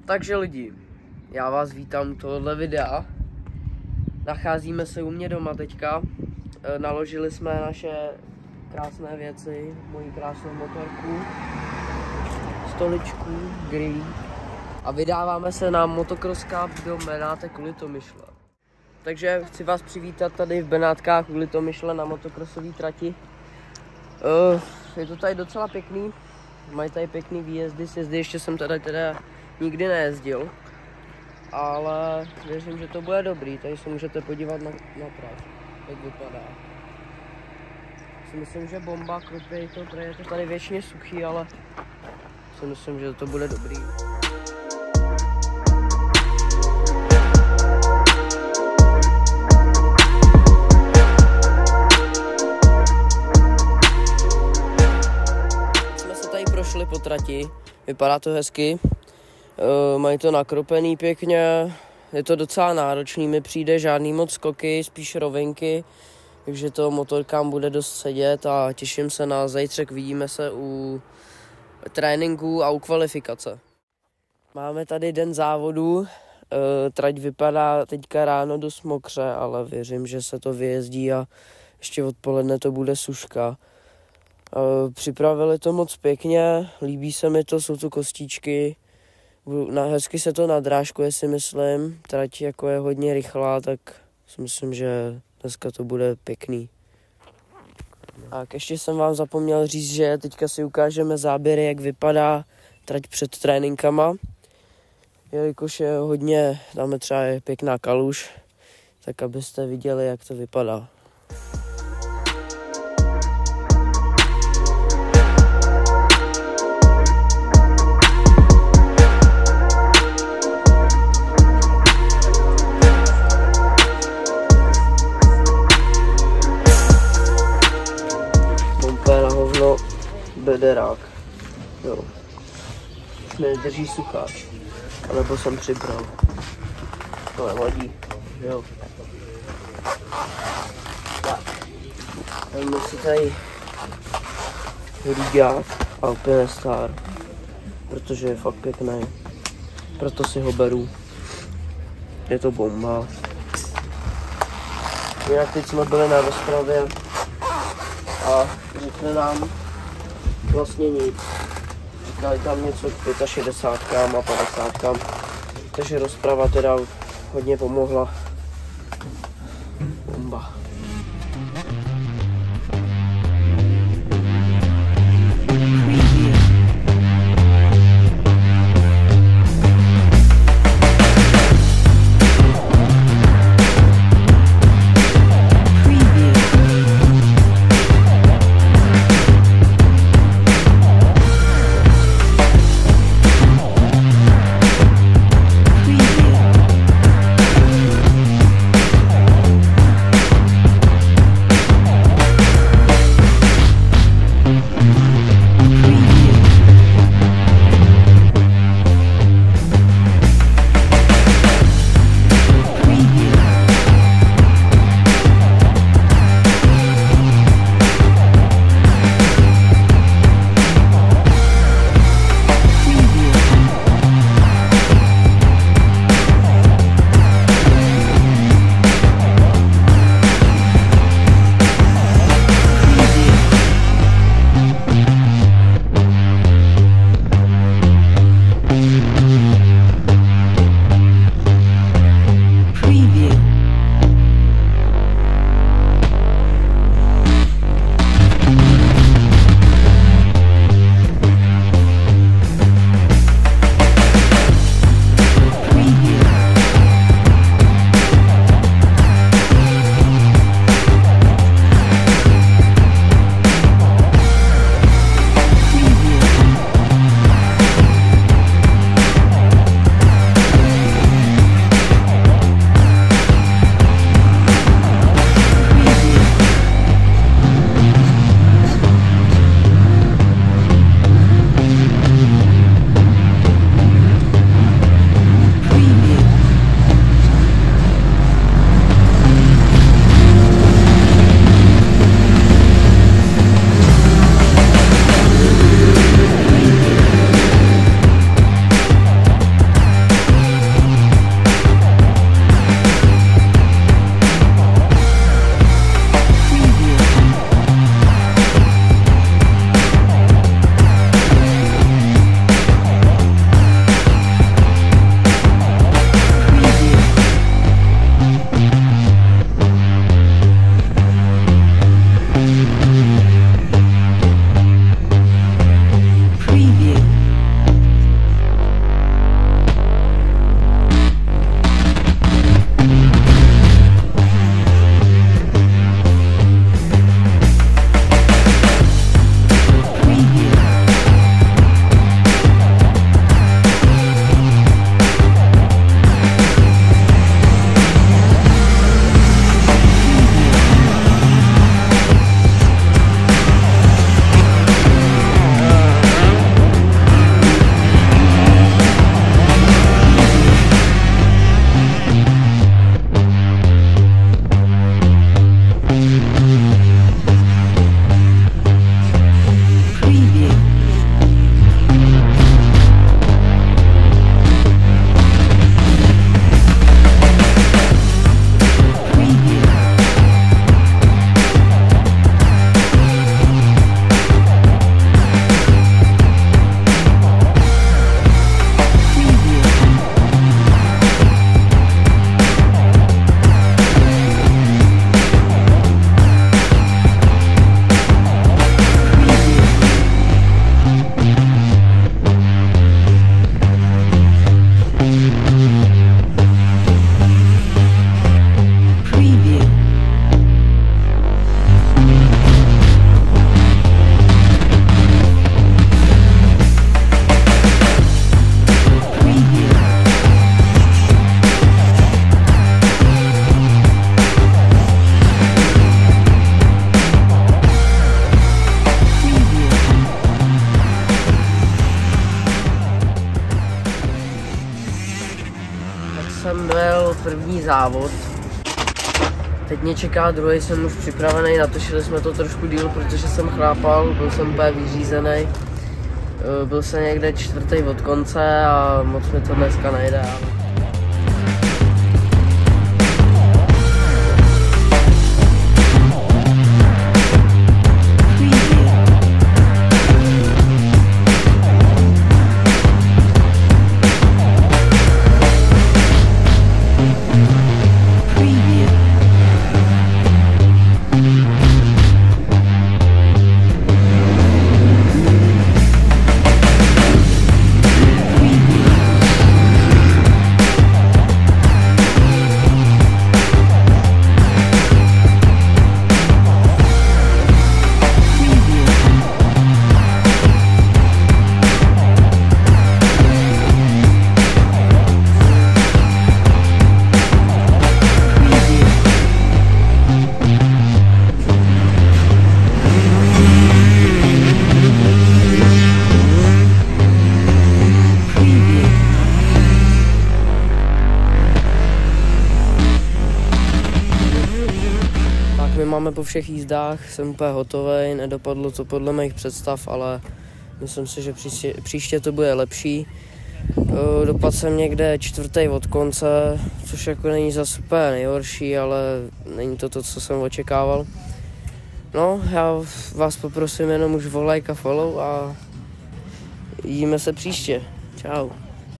Takže lidi, já vás vítám u tohohle videa. Nacházíme se u mě doma teďka. Naložili jsme naše krásné věci, moji krásnou motorku, stoličku, grill a vydáváme se na Motocross Cup do Benátek u Litomyšle. Takže chci vás přivítat tady v Benátkách u Litomyšle na motocrossové trati. Je to tady docela pěkný, mají tady pěkný výjezdy, sjezdy, ještě jsem teda nikdy nejezdil, ale věřím, že to bude dobrý, tady se můžete podívat na trať, jak vypadá. Si myslím, že bomba, kropěj to, je to tady věčně suchý, ale si myslím, že to bude dobrý. Jsme se tady prošli po trati, vypadá to hezky, mají to nakropený pěkně, je to docela náročný, mi přijde žádný moc skoky, spíš rovinky. Takže to motorkám bude dost sedět a těším se na zítřek, vidíme se u tréninku a u kvalifikace. Máme tady den závodu, trať vypadá teďka ráno dost mokře, ale věřím, že se to vyjezdí a ještě odpoledne to bude suška. Připravili to moc pěkně, líbí se mi to, jsou tu kostičky, hezky se to nadrážkuje si myslím, trať jako je hodně rychlá, tak si myslím, že dneska to bude pěkný. A ještě jsem vám zapomněl říct, že teďka si ukážeme záběry, jak vypadá trať před tréninkama. Jelikož je hodně, tam třeba je pěkná kaluž, tak abyste viděli, jak to vypadá. Bederák, jo, nedrží sucháč, alebo jsem přibral, to nevadí, jo. Tak, máme si tady rýďák Alpine Star, protože je fakt pěkný, proto si ho beru, je to bomba. Jinak teď jsme byli na rozpravě a řekli nám vlastně nic. Říkali tam něco k 65 a 50, takže rozprava teda hodně pomohla. Bomba. jsem byl první závod. Teď mě čeká druhý, jsem už připravený, natočili jsme to trošku díl, protože jsem chlápal, byl jsem úplně vyřízený. Byl jsem někde čtvrtý od konce a moc mi to dneska nejde. My máme po všech jízdách, jsem úplně hotový, nedopadlo to podle mých představ, ale myslím si, že příště to bude lepší. Dopadl jsem někde čtvrtý od konce, což jako není zase úplně nejhorší, ale není to, co jsem očekával. No, já vás poprosím jenom už o like a follow a vidíme se příště. Čau.